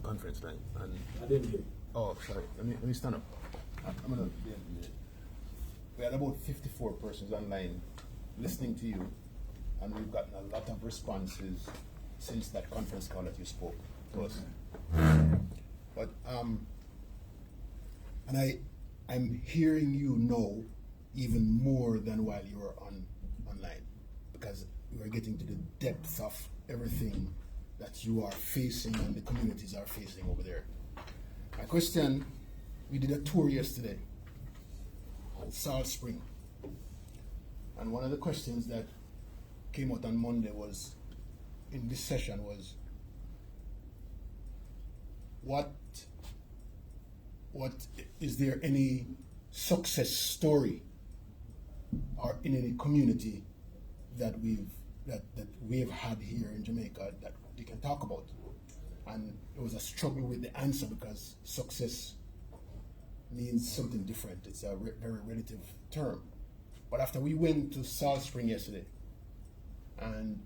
conference line. And I didn't hear. oh, sorry. Let me stand up. I'm gonna. We had about 54 persons online listening to you, and we've gotten a lot of responses since that conference call that you spoke to us. But and I'm hearing you know even more than while you were online, because we are getting to the depth of everything that you are facing and the communities are facing over there. My question, we did a tour yesterday at Salt Spring, and one of the questions that came out on Monday was, in this session, was what is there any success story or in any community that we've had here in Jamaica that they can talk about? And it was a struggle with the answer, because success means something different. It's a very relative term. But after we went to Salt Spring yesterday, and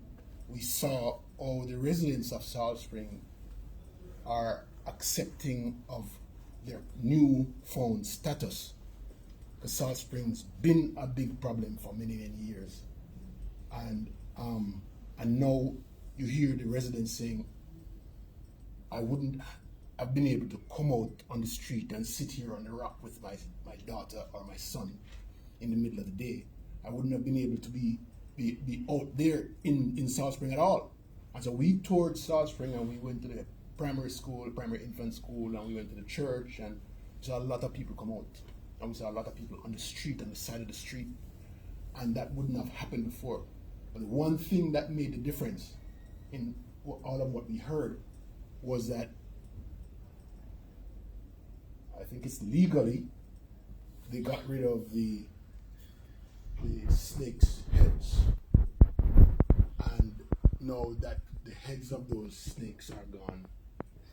we saw how the residents of Salt Spring are accepting of their newfound status, because Salt Spring's been a big problem for many, many years. And now you hear the residents saying, I wouldn't have been able to come out on the street and sit here on the rock with my daughter or my son in the middle of the day. I wouldn't have been able to be out there in Salt Spring at all. And so we toured Salt Spring, and we went to the primary infant school, and we went to the church, and we saw a lot of people come out. And we saw a lot of people on the street, on the side of the street. And that wouldn't have happened before. But the one thing that made the difference in all of what we heard was that, I think it's legally, they got rid of the snakes' heads. And now that the heads of those snakes are gone,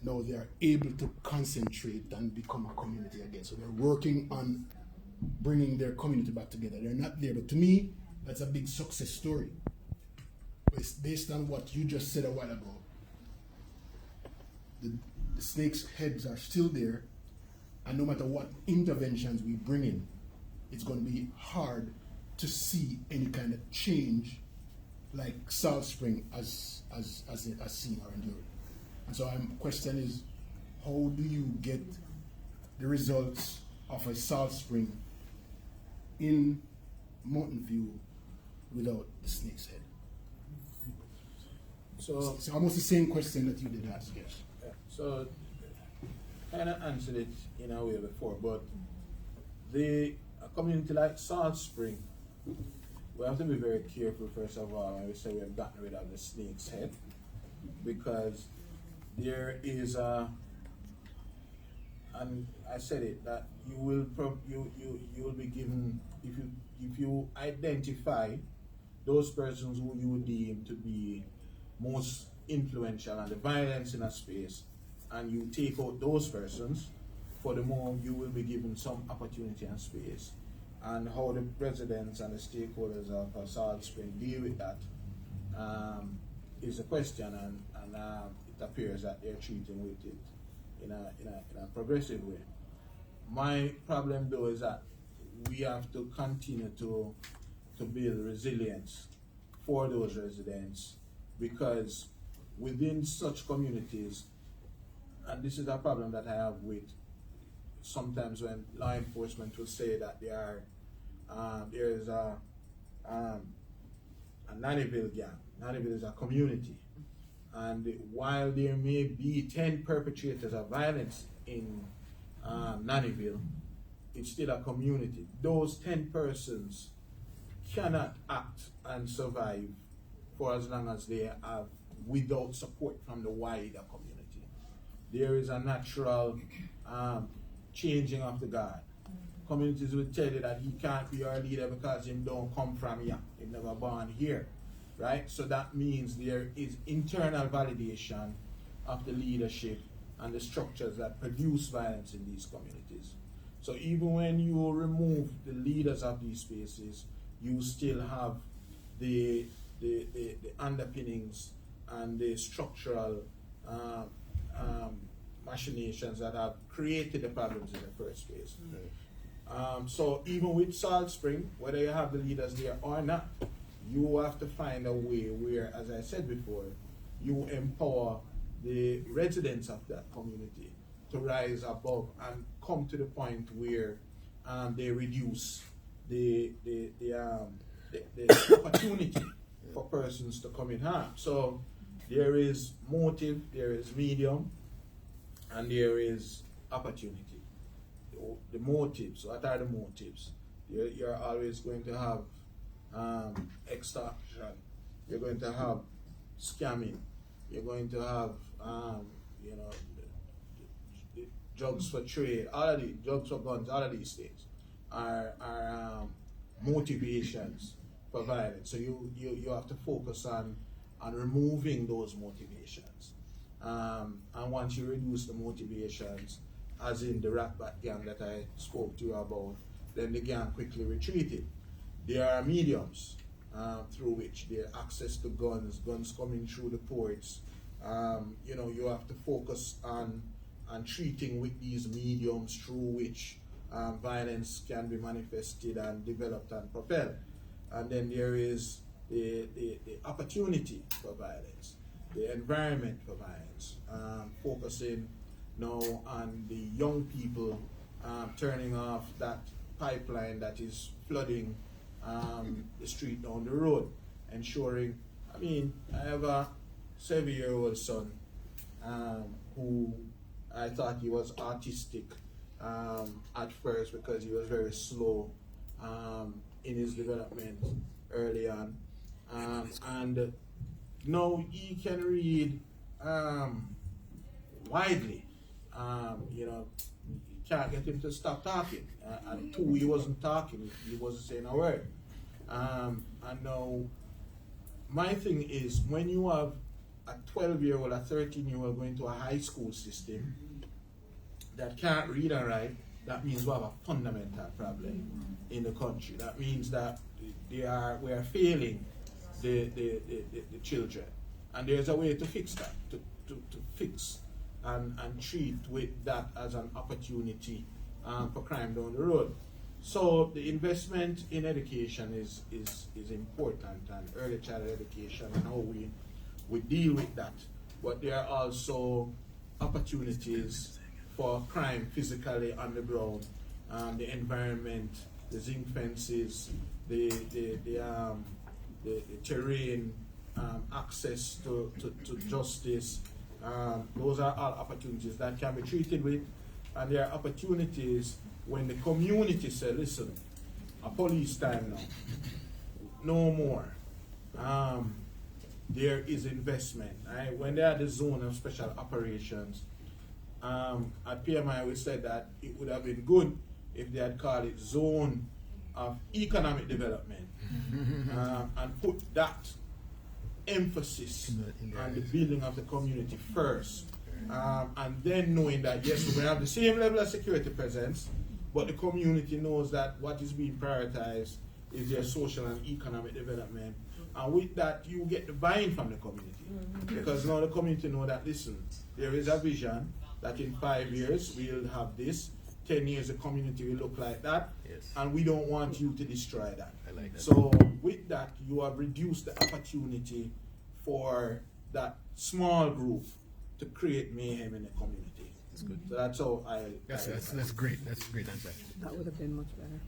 now they are able to concentrate and become a community again. So they're working on bringing their community back together. They're not there, but to me, that's a big success story. It's based on what you just said a while ago. The snakes' heads are still there, and no matter what interventions we bring in, it's going to be hard to see any kind of change like Salt Spring as seen or endured. And so my question is, how do you get the results of a Salt Spring in Mountain View without the snake's head? So it's almost the same question that you did ask, yes. Yeah. So kind of answered it in a way before, but a community like Salt Spring, we have to be very careful, first of all, when we say we have gotten rid of the snake's head, because there is and I said it, that you will be given, if you identify those persons who you deem to be most influential and the violence in a space, and you take out those persons, for the moment you will be given some opportunity and space. And how the residents and the stakeholders of Salt Spring deal with that is a question, and it appears that they're treating with it in a progressive way. My problem though is that we have to continue to build resilience for those residents, because within such communities, and this is a problem that I have with sometimes when law enforcement will say that there is a Nannyville gang. Nannyville is a community, and while there may be 10 perpetrators of violence in Nannyville, it's still a community. Those 10 persons cannot act and survive for as long as they have without support from the wider community. There is a natural changing of the guard. Communities will tell you that he can't be our leader because he don't come from here, he never born here, right? So that means there is internal validation of the leadership and the structures that produce violence in these communities. So even when you remove the leaders of these spaces, you still have the underpinnings and the structural machinations that have created the problems in the first place. So even with Salt Spring, whether you have the leaders there or not, you have to find a way where, as I said before, you empower the residents of that community to rise above and come to the point where they reduce the opportunity for persons to come in harm. So there is motive, there is medium, and there is opportunity. The motives, what are the motives? You're always going to have extortion, you're going to have scamming, you're going to have the drugs for trade, all of these, drugs for guns, all of these things are motivations for violence. So you have to focus on removing those motivations. And once you reduce the motivations, as in the rat-bat gang that I spoke to you about, then the gang quickly retreated. There are mediums through which there access to guns coming through the ports. You have to focus on treating with these mediums through which violence can be manifested and developed and propelled. And then there is the opportunity for violence, the environment for violence, focusing now on the young people, turning off that pipeline that is flooding the street down the road, ensuring, I have a 7-year-old son who I thought he was autistic at first because he was very slow in his development early on. And now he can read widely. You can't get him to stop talking. At 2, he wasn't talking, he wasn't saying a word. And now, my thing is, when you have a 12-year-old, a 13-year-old going to a high school system that can't read and write, that means we have a fundamental problem in the country. That means that we are failing the children. And there's a way to fix that, to fix and treat with that as an opportunity for crime down the road. So the investment in education is important, and early child education and how we deal with that. But there are also opportunities for crime physically on the ground, the environment, the zinc fences, the terrain, access to justice. Those are all opportunities that can be treated with, and there are opportunities when the community say, listen, a police time now, no more. There is investment. When they are the zone of special operations, at PMI we said that it would have been good if they had called it zone of economic development and put that emphasis on the building of the community first, and then knowing that yes, we're going to have the same level of security presence, but the community knows that what is being prioritized is their social and economic development, and with that you get the buy-in from the community, because now the community know that, listen, there is a vision that in 5 years we'll have this, 10 years the community will look like that, yes, and we don't want you to destroy that. I like that. So with that, you have reduced the opportunity for that small group to create mayhem in the community. That's good. So that's how That's great. That's a great answer. That would have been much better.